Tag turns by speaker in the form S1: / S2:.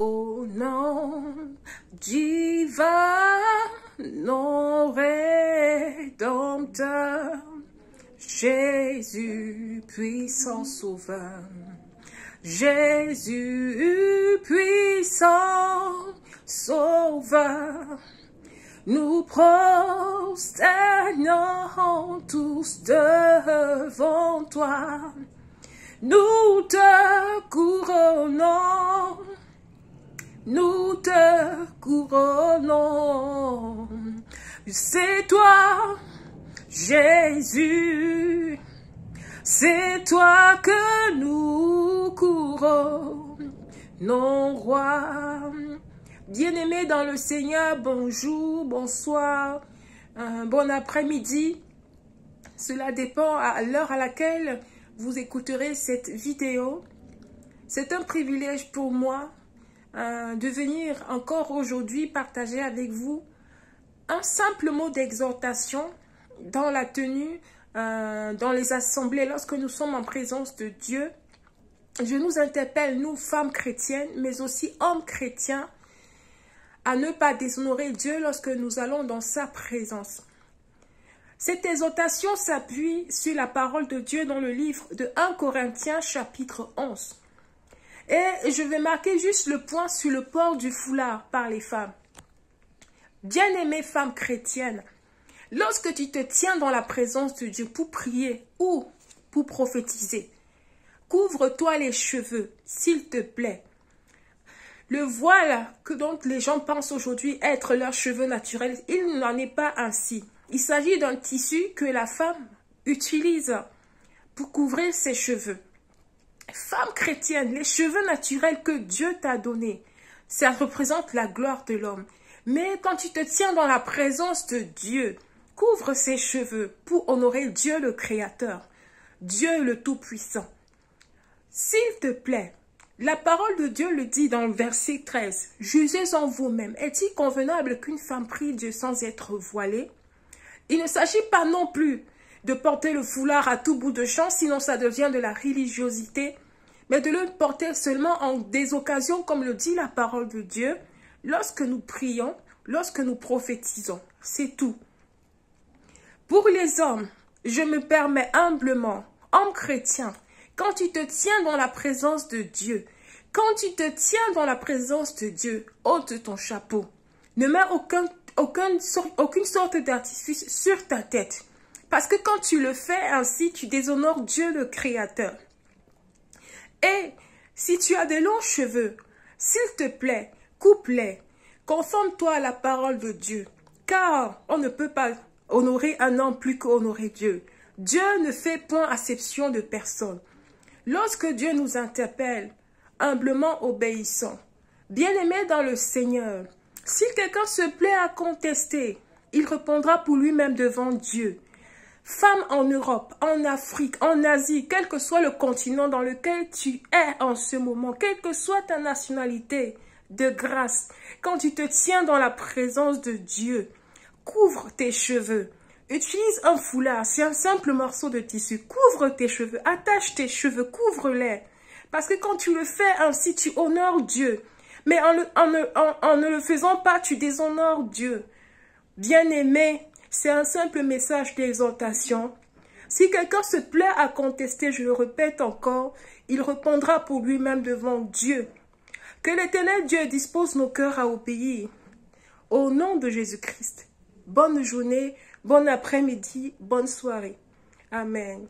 S1: Au nom divin, non rédempteur, Jésus, puissant sauveur. Jésus, puissant sauveur. Nous prosternons tous devant toi. Nous te couronnons. Nous te couronnons. C'est toi, Jésus. C'est toi que nous couronnons, roi. Bien-aimés dans le Seigneur, bonjour, bonsoir, bon après-midi. Cela dépend à l'heure à laquelle vous écouterez cette vidéo. C'est un privilège pour moi de venir encore aujourd'hui partager avec vous un simple mot d'exhortation dans la tenue, dans les assemblées, lorsque nous sommes en présence de Dieu. Je nous interpelle, nous, femmes chrétiennes, mais aussi hommes chrétiens, à ne pas déshonorer Dieu lorsque nous allons dans sa présence. Cette exhortation s'appuie sur la parole de Dieu dans le livre de 1 Corinthiens chapitre 11. Et je vais marquer juste le point sur le port du foulard par les femmes. Bien-aimées femmes chrétiennes, lorsque tu te tiens dans la présence de Dieu pour prier ou pour prophétiser, couvre-toi les cheveux, s'il te plaît. Le voile que donc les gens pensent aujourd'hui être leurs cheveux naturels, il n'en est pas ainsi. Il s'agit d'un tissu que la femme utilise pour couvrir ses cheveux. Femme chrétienne, les cheveux naturels que Dieu t'a donnés, ça représente la gloire de l'homme. Mais quand tu te tiens dans la présence de Dieu, couvre ses cheveux pour honorer Dieu le Créateur, Dieu le Tout-Puissant. S'il te plaît, la parole de Dieu le dit dans le verset 13. « Jugez en vous-même. Est-il convenable qu'une femme prie Dieu sans être voilée? » Il ne s'agit pas non plus de porter le foulard à tout bout de champ, sinon ça devient de la religiosité, mais de le porter seulement en des occasions, comme le dit la parole de Dieu, lorsque nous prions, lorsque nous prophétisons. C'est tout. Pour les hommes, je me permets humblement, homme chrétien, quand tu te tiens dans la présence de Dieu, quand tu te tiens dans la présence de Dieu, ôte ton chapeau. Ne mets aucune sorte d'artifice sur ta tête. Parce que quand tu le fais ainsi, tu déshonores Dieu le Créateur. Et si tu as de longs cheveux, s'il te plaît, coupe-les. Conforme-toi à la parole de Dieu. Car on ne peut pas honorer un homme plus qu'honorer Dieu. Dieu ne fait point acception de personne. Lorsque Dieu nous interpelle, humblement obéissant, bien-aimé dans le Seigneur, si quelqu'un se plaît à contester, il répondra pour lui-même devant Dieu. Femme en Europe, en Afrique, en Asie, quel que soit le continent dans lequel tu es en ce moment, quelle que soit ta nationalité, de grâce, quand tu te tiens dans la présence de Dieu, couvre tes cheveux. Utilise un foulard, c'est un simple morceau de tissu. Couvre tes cheveux, attache tes cheveux, couvre-les. Parce que quand tu le fais ainsi, tu honores Dieu. Mais en ne le faisant pas, tu déshonores Dieu. Bien-aimé, c'est un simple message d'exhortation. Si quelqu'un se plaît à contester, je le répète encore, il répondra pour lui-même devant Dieu. Que l'Éternel Dieu dispose nos cœurs à obéir. Au nom de Jésus-Christ. Bonne journée, bon après-midi, bonne soirée. Amen.